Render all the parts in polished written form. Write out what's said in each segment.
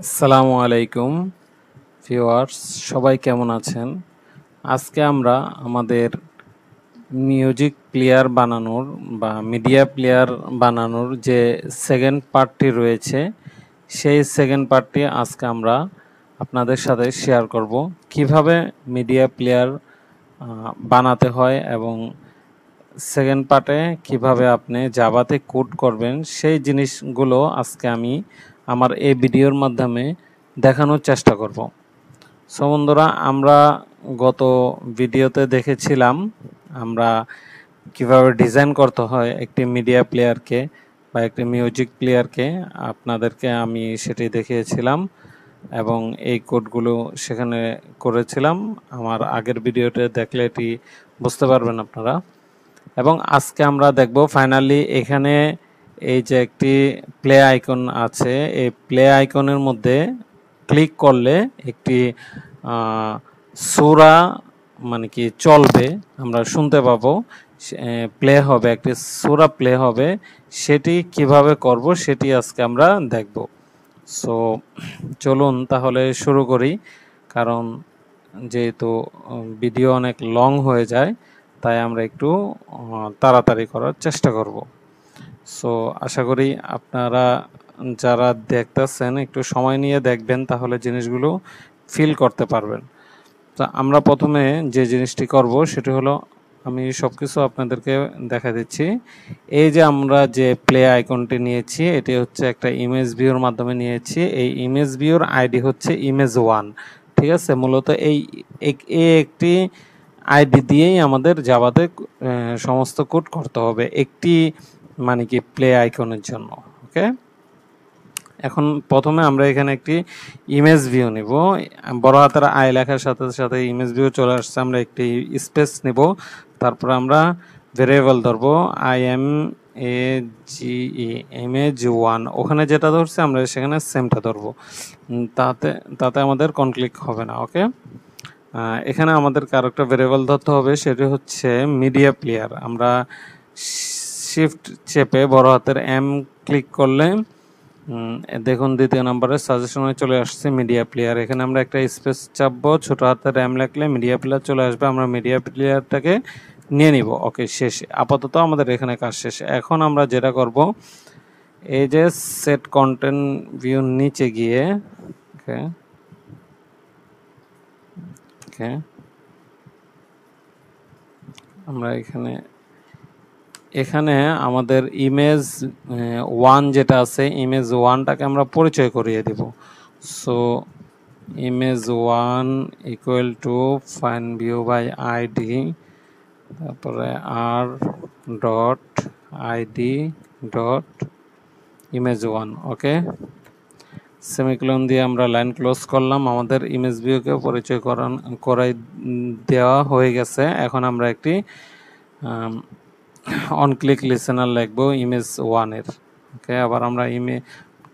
আসসালামু আলাইকুম ভিউয়ার্স, সবাই কেমন আছেন? আজকে আমরা আমাদের মিউজিক প্লেয়ার বানানোর বা মিডিয়া প্লেয়ার বানানোর যে সেকেন্ড পার্টটি রয়েছে, সেই সেকেন্ড পার্টটি আজকে আমরা আপনাদের সাথে শেয়ার করব। কিভাবে মিডিয়া প্লেয়ার বানাতে হয় এবং সেকেন্ড পার্টে কিভাবে আপনি জাভাতে কোড করবেন, সেই জিনিসগুলো আজকে আমি আমার এই ভিডিওর মাধ্যমে দেখানোর চেষ্টা করব। সো বন্ধুরা, আমরা গত ভিডিওতে দেখেছিলাম আমরা কিভাবে ডিজাইন করতে হয় একটি মিডিয়া প্লেয়ারকে বা একটি মিউজিক প্লেয়ারকে। আপনাদেরকে আমি সেটি দেখিয়েছিলাম এবং এই কোডগুলো সেখানে করেছিলাম। আমার আগের ভিডিওতে দেখলে এটি বুঝতে পারবেন আপনারা। এবং আজকে আমরা দেখব ফাইনালি এখানে এই যে একটি প্লে আইকন আছে, এই প্লে আইকনের মধ্যে ক্লিক করলে একটি সূরা মানে কি চলবে, আমরা শুনতে পাবো, প্লে হবে, একটি সূরা প্লে হবে। সেটি কিভাবে করব সেটি আজকে আমরা দেখব। সো চলুন তাহলে শুরু করি, কারণ যেহেতু ভিডিও অনেক লং হয়ে যায়, তাই আমরা একটু তাড়াতাড়ি করার চেষ্টা করব। সো আশা করি আপনারা যারা দেখতেছেন একটু সময় নিয়ে দেখবেন, তাহলে জিনিসগুলো ফিল করতে পারবেন। তো আমরা প্রথমে যে জিনিসটি করব সেটি হলো, আমি সব কিছু আপনাদেরকে দেখা দিচ্ছি। এই যে আমরা যে প্লে আইকনটি নিয়েছি, এটি হচ্ছে একটা ইমেজ ভিউর মাধ্যমে নিয়েছি। এই ইমেজ ভিউর আইডি হচ্ছে image1। ঠিক আছে, মূলত এই একটি আইডি দিয়েই আমাদের জাভাতে সমস্ত কোড করতে হবে একটি মানে কি প্লে আইকনের জন্য। ওকে, এখন প্রথমে আমরা এখানে একটি ইমেজ ভিউ নিব। বড় হাতের আই লেখার সাথে সাথে ইমেজ ভিউ চলে আসছে। আমরা একটি স্পেস নিব, তারপর আমরা ভেরিয়েবল ধরবো I M A G E image1। ওখানে যেটা ধরছে আমরা সেখানে সেমটা ধরবো, তাতে তাতে আমাদের কনক্লিক হবে না। ওকে, এখানে আমাদের আরেকটা ভেরিয়েবল ধরতে হবে, সেটি হচ্ছে মিডিয়া প্লেয়ার। আমরা শিফট চেপে বড় হাতের এম ক্লিক করলে দেখুন দ্বিতীয় নম্বরের সাজেশনে চলে আসছে মিডিয়া প্লেয়ার। এখানে আমরা একটা স্পেস চাপবো, ছোট হাতের এম লিখলে মিডিয়া প্লেয়ার চলে আসবে। আমরা মিডিয়া প্লেয়ারটাকে নিয়ে নিব। ওকে, শেষ। আপাতত আমাদের এখানে কাজ শেষ। এখন আমরা যেটা করব, এই যে সেট কন্টেন্ট ভিউ নিচে গিয়ে ওকে ওকে আমরা এখানে আমাদের ইমেজ ওয়ান যেটা আছে, ইমেজ ওয়ানটাকে আমরা পরিচয় করিয়ে দেব। So image1 equal to find view by id, তারপরে আর dot id dot image1। Okay, semicolon দিয়ে আমরা লাইন ক্লোজ করলাম। আমাদের ইমেজ ভিউকে পরিচয় করাই দেওয়া হয়ে গেছে। এখন আমরা একটি অন ক্লিক লিসেনার লিখবো image1-এর। ওকে, আবার আমরা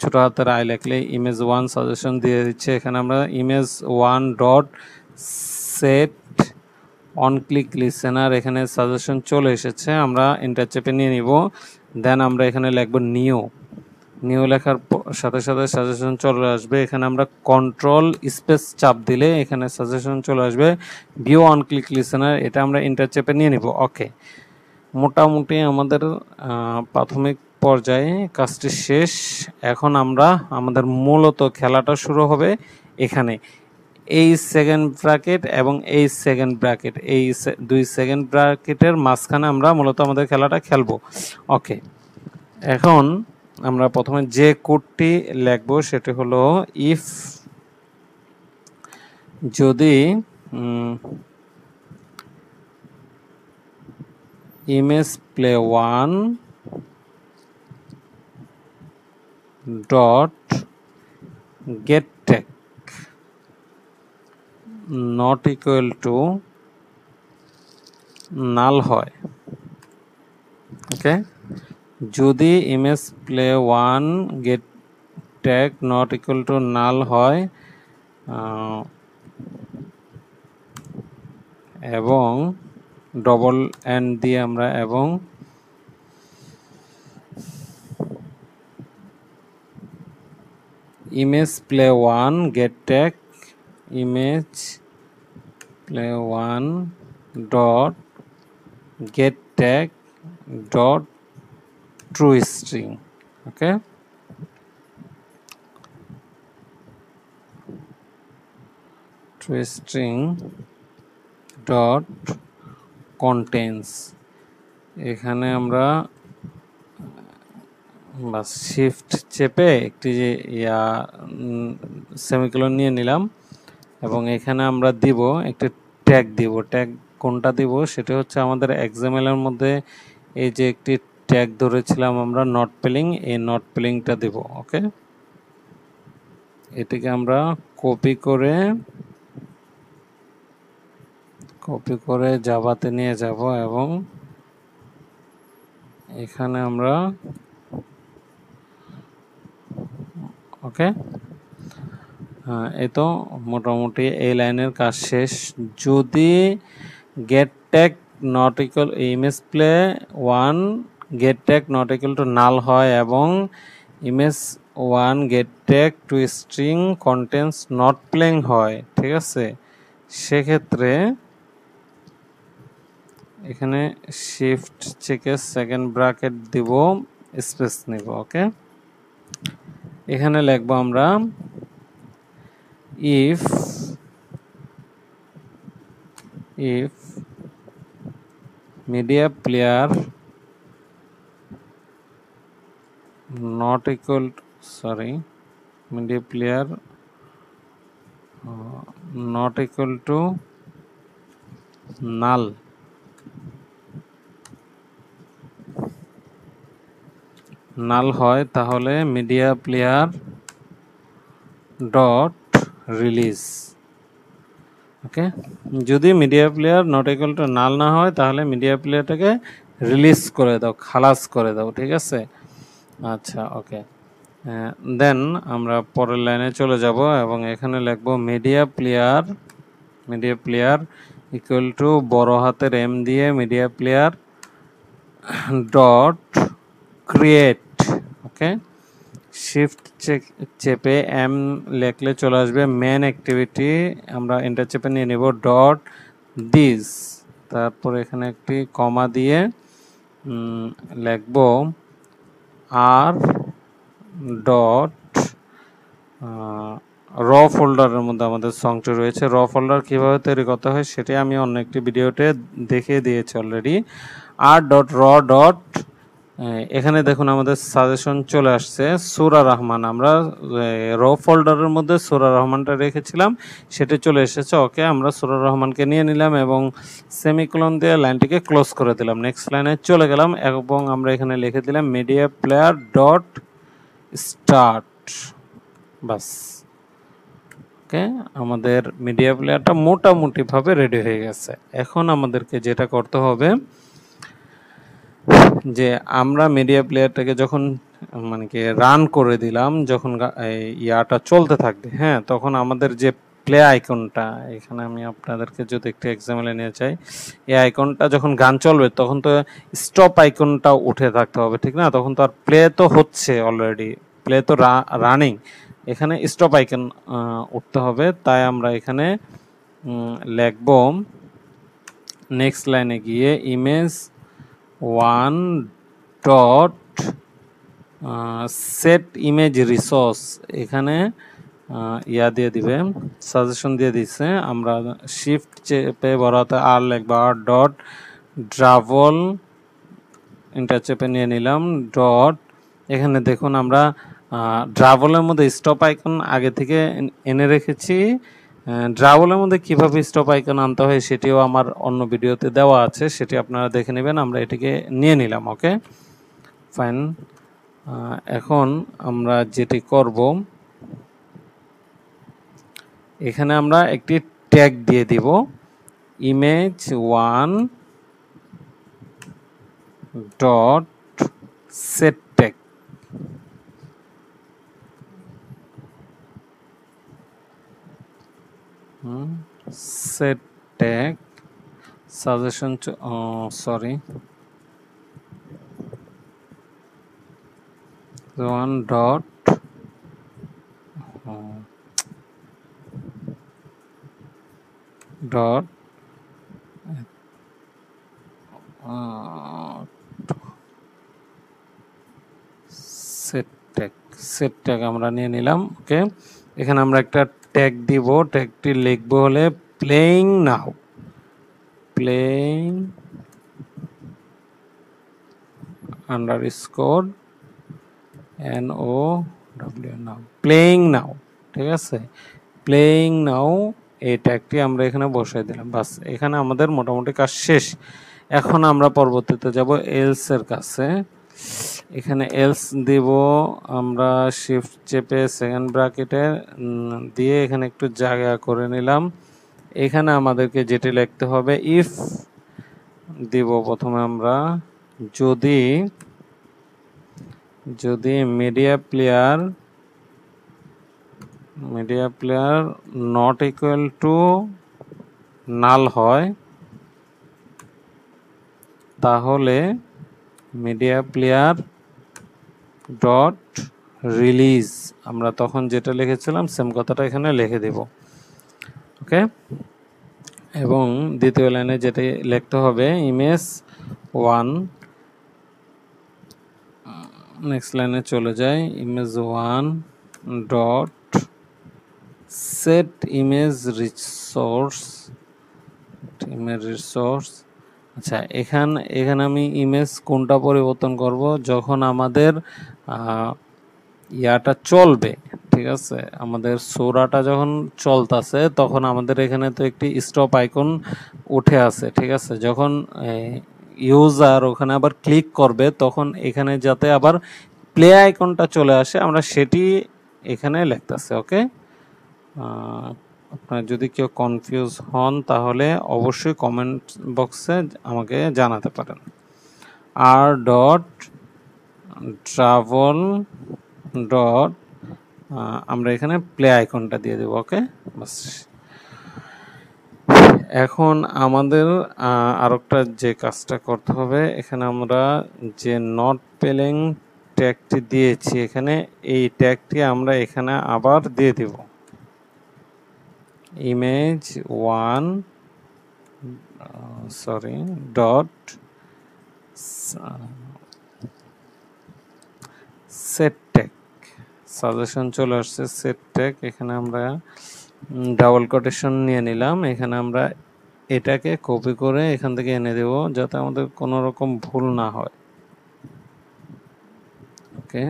ছোট হাতের আই লিখলে image1 সাজেশন দিয়ে দিচ্ছে। এখানে আমরা image1 dot set on click listener, এখানে সাজেশন চলে এসেছে। আমরা এন্টার চেপে নিয়ে নিব। দেন আমরা এখানে লিখবো নিউ লেখার সাথে সাথে সাজেশন চলে আসবে। এখানে আমরা কন্ট্রোল স্পেস চাপ দিলে এখানে সাজেশন চলে আসবে ভিউ অন ক্লিক লিসেনার, এটা আমরা এন্টার চেপে নিয়ে নিব। ওকে, মোটামুটি আমাদের প্রাথমিক পর্যায়ে কাজটি শেষ। এখন আমরা আমাদের মূলত খেলাটা শুরু হবে এখানে। এই সেকেন্ড ব্র্যাকেট এবং এই সেকেন্ড ব্র্যাকেট, এই দুই সেকেন্ড ব্র্যাকেটের মাঝখানে আমরা মূলত আমাদের খেলাটা খেলবো। ওকে, এখন আমরা প্রথমে যে কোডটি লিখবো সেটি হলো ইফ যদি image play one dot get tag not equal to null হয়। ওকে, যদি image play one get tag not equal to null হয় এবং ডবল এন্ড দিয়ে আমরা এবং image play 1 get tag image play 1 dot get tag dot true string. Okay, true string dot contains, এখানে আমরা বাস shift চেপে একটি যে সেমিকোলন নিয়ে নিলাম এবং এখানে আমরা দিব একটি ট্যাগ দিব। ট্যাগ কোনটা দিব সেটা হচ্ছে আমাদের এক্সএমএল এর মধ্যে এই যে একটি ট্যাগ ধরেছিলাম আমরা নট পেলিং, এই নট পেলিংটা দেব। ওকে, এটিকে আমরা কপি করে জাভাতে নিয়ে যাব এবং এখানে আমরা ওকে, এই তো মোটামুটি এই লাইনের কাজ শেষ। যদি get tag not equal image play 1 get tag not equal to null হয় এবং image 1 get tag to string contents not playing হয়, ঠিক আছে, সেক্ষেত্রে এখানে শিফট চেকে সেকেন্ড ব্র্যাকেট দিব, স্পেস নিব। ওকে, এখানে লিখবো আমরা if media player not equal to, media player not equal to null হয় তাহলে media player dot release। ওকে, যদি media player not equal to নাল না হয় তাহলে মিডিয়া প্লেয়ারটাকে রিলিজ করে দাও, খালাস করে দাও, ঠিক আছে। আচ্ছা, ওকে, দেন আমরা পরের লাইনে চলে যাব এবং এখানে লিখব মিডিয়া প্লেয়ার ইকুয়াল টু বড় হাতের এম দিয়ে মিডিয়া প্লেয়ার ডট ক্রিয়েট। ওকে, শিফট চেপে এম লিখলে চলে আসবে মেন অ্যাক্টিভিটি, আমরা এন্টার চেপে নিয়ে নেব ডট দিস, তারপর এখানে একটি কমা দিয়ে লিখব আর ডট র ফোল্ডারের মধ্যে আমাদের সংটি রয়েছে। র ফোল্ডার কীভাবে তৈরি করতে হয় সেটি আমি অন্য একটি ভিডিওতে দেখিয়ে দিয়েছি অলরেডি। আর ডট র ডট, এখানে দেখুন আমাদের সাজেশন চলে আসছে সূরা রহমান, আমরা র ফোল্ডারের মধ্যে সূরা রহমানটা রেখেছিলাম, সেটা চলে এসেছে। ওকে, আমরা সূরা রহমানকে নিয়ে নিলাম এবং সেমিকোলন দিয়ে লাইনটিকে ক্লোজ করে দিলাম। নেক্সট লাইনে চলে গেলাম এবং আমরা এখানে লিখে দিলাম মিডিয়া প্লেয়ার ডট স্টার্ট, বাস। ওকে, আমাদের মিডিয়া প্লেয়ারটা মোটামুটিভাবে রেডি হয়ে গেছে। এখন আমাদেরকে যেটা করতে হবে যে আমরা মিডিয়া প্লেয়ারটাকে যখন মানে কি রান করে দিলাম, যখন ইয়াটা চলতে থাকবে, হ্যাঁ, তখন আমাদের যে প্লে আইকনটা, এখানে আমি আপনাদেরকে যদি একটু এক্সাম্পলে নিয়ে চাই, এই আইকনটা যখন গান চলবে তখন তো স্টপ আইকনটা উঠে থাকতে হবে, ঠিক না? তখন তো আর প্লে তো হচ্ছে অলরেডি, প্লে তো রানিং, এখানে স্টপ আইকন উঠতে হবে। তাই আমরা এখানে লিখব নেক্সট লাইনে গিয়ে image 1 dot set image resource, এখানে ইয়া দিয়ে দিবে, সাজেশন দিয়ে দিচ্ছে, আমরা শিফট চেপে বড়াতে আর লিখবো আর ডট ড্রাভল, এন্টার চেপে নিয়ে নিলাম ডট, এখানে দেখুন আমরা ড্রাভলের মধ্যে স্টপ আইকন আগে থেকে এনে রেখেছি। ড্রাভলের মধ্যে কিভাবে স্টপ আইকন আনতে হয় সেটিও আমার অন্য ভিডিওতে দেওয়া আছে, সেটি আপনারা দেখে নেবেন। আমরা এটিকে নিয়ে নিলাম। ওকে, ফাইন। এখন আমরা যেটি করব, এখানে আমরা একটি ট্যাগ দিয়ে দিব image 1 dot set tag. Set tag suggestion, sorry, 1 dot dot set tag আমরা নিয়ে নিলাম। ওকে, এখানে আমরা একটা ট্যাগ দিব, ট্যাগটি লিখবো হলে প্লেইং নাও, প্লেইং আন্ডারস্কোর NOW নাও, প্লেইং নাও। ঠিক আছে, প্লেইং নাও এই ট্যাগটি আমরা এখানে বসাই দিলাম। বাস, এখানে আমাদের মোটামুটি কাজ শেষ। এখন আমরা পরবর্তীতে যাব এলস এর কাছে। এখানে এলস দিব আমরা, শিফট চেপে সেকেন্ড ব্র্যাকেটে দিয়ে এখানে একটু জায়গা করে নিলাম। এখানে আমাদেরকে যেটি লিখতে হবে, ইফ দিব প্রথমে আমরা, যদি media player not equal to null হয়, তাহলে মিডিয়া প্লেয়ার ডট রিলিজ, আমরা তখন যেটা লিখেছিলাম সেম কথাটা এখানে লিখে দেব। ওকে, এবং দ্বিতীয় লাইনে যেটা লিখতে হবে, ইমেজ 1, নেক্সট লাইনে চলে যায়, image 1 dot set image resource. আচ্ছা, এখানে আমি ইমেজ কোনটা পরিবর্তন করব, যখন আমাদের ইয়াটা চলবে। ঠিক আছে, আমাদের সূরাটা যখন চলতেছে তখন আমাদের এখানে তো একটি স্টপ আইকন উঠে আছে। ঠিক আছে, যখন ইউজার ওখানে আবার ক্লিক করবে তখন এখানে যাতে আবার প্লে আইকনটা চলে আসে, আমরা সেটি এখানে লিখতেছি। ওকে, আপনারা যদি কেউ কনফিউজ হন তাহলে অবশ্যই কমেন্ট বক্সে আমাকে জানাতে পারেন। আর ডট ট্রাভেল ডট আমরা এখানে প্লে আইকনটা দিয়ে দেব। ওকে, বাস। এখন আমাদের আরেকটা যে কাজটা করতে হবে, এখানে আমরা যে নট প্লেইং ট্যাগটি দিয়েছি, এখানে এই ট্যাগটি আমরা এখানে আবার দিয়ে দেব, image 1 dot set tag. Suggestion চলে আসছে সেট ট্যাগ, এখানে আমরা ডাবল কোটেশন নিয়ে নিলাম। এখানে আমরা এটাকে কপি করে এখান থেকে এনে দেব যাতে আমাদের কোনো রকম ভুল না হয়। ওকে,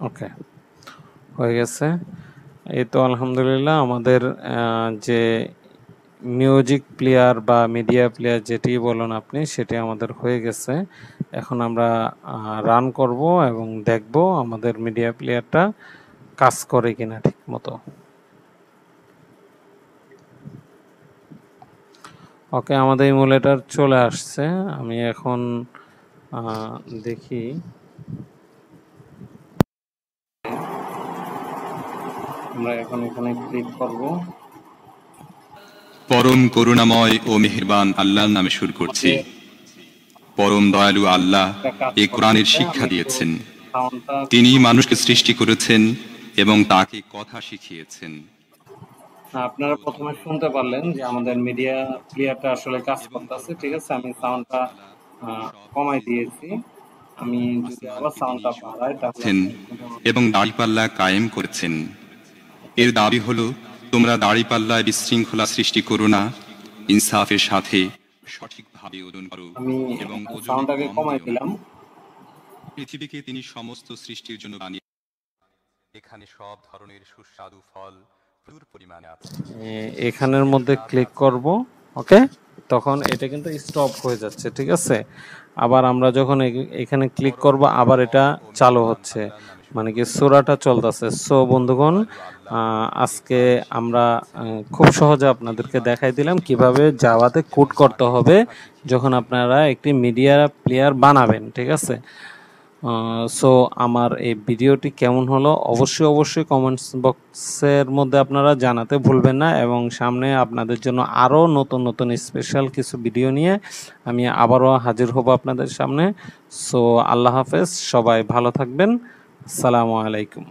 ওকে, হয়ে গেছে। এই তো আলহামদুলিল্লাহ আমাদের যে মিউজিক প্লেয়ার বা মিডিয়া প্লেয়ার যেটি বলুন আপনি, সেটি আমাদের হয়ে গেছে। এখন আমরা রান করব এবং দেখব আমাদের মিডিয়া প্লেয়ারটা কাজ করে কিনা ঠিক মতো। ওকে, আমাদের ইমুলেটর চলে আসছে। আমি এখন দেখি, আমরা এখন এখানে ক্লিক করব। পরম করুণাময় ও মেহেরবান আল্লাহর নামে শুরু করছি। পরম দয়ালু আল্লাহ এই কোরআনের শিক্ষা দিয়েছেন। তিনি মানুষকে সৃষ্টি করেছেন এবং তাকে কথা শিখিয়েছেন। আপনারা প্রথমে শুনতে পারলেন যে আমাদের মিডিয়া প্লেয়ারটা আসলে কাজ করতেছে। ঠিক আছে, আমি সাউন্ডটা কমাই দিয়েছি। আমি যদি আবার সাউন্ডটা বাড়াই তাহলে এবং দাড়িপাল্লা কায়েম করেছেন। এর দাবি হলো, তোমরা দাড়িপাল্লায় বিশৃঙ্খলা সৃষ্টি করো না, ইনসাফের সাথে সঠিকভাবে ওজন করো এবং সাউন্ডটাকে কমাই দিলাম। পৃথিবীকে তিনি সমস্ত সৃষ্টির জন্য বানিয়ে, এখানে সব ধরনের সুস্বাদু ফল প্রচুর পরিমাণে আছে। এখানের মধ্যে ক্লিক করব। ওকে, তখন এটা কিন্তু স্টপ হয়ে যাচ্ছে। ঠিক আছে, আবার আমরা যখন এখানে ক্লিক করব আবার এটা চালু হচ্ছে, মানে কি সূরাটা চলতেছে। সো বন্ধুগণ, আজকে আমরা খুব সহজে আপনাদেরকে দেখাই দিলাম কিভাবে জাভাতে কোড করতে হবে যখন আপনারা একটি মিডিয়া প্লেয়ার বানাবেন। ঠিক আছে, সো আমার এই ভিডিওটি কেমন হলো অবশ্যই কমেন্টস বক্সের মধ্যে আপনারা জানাতে ভুলবেন না, এবং সামনে আপনাদের জন্য আরও নতুন স্পেশাল কিছু ভিডিও নিয়ে আমি আবারও হাজির হব আপনাদের সামনে। সো আল্লাহ হাফেজ, সবাই ভালো থাকবেন। আসসালামু আলাইকুম।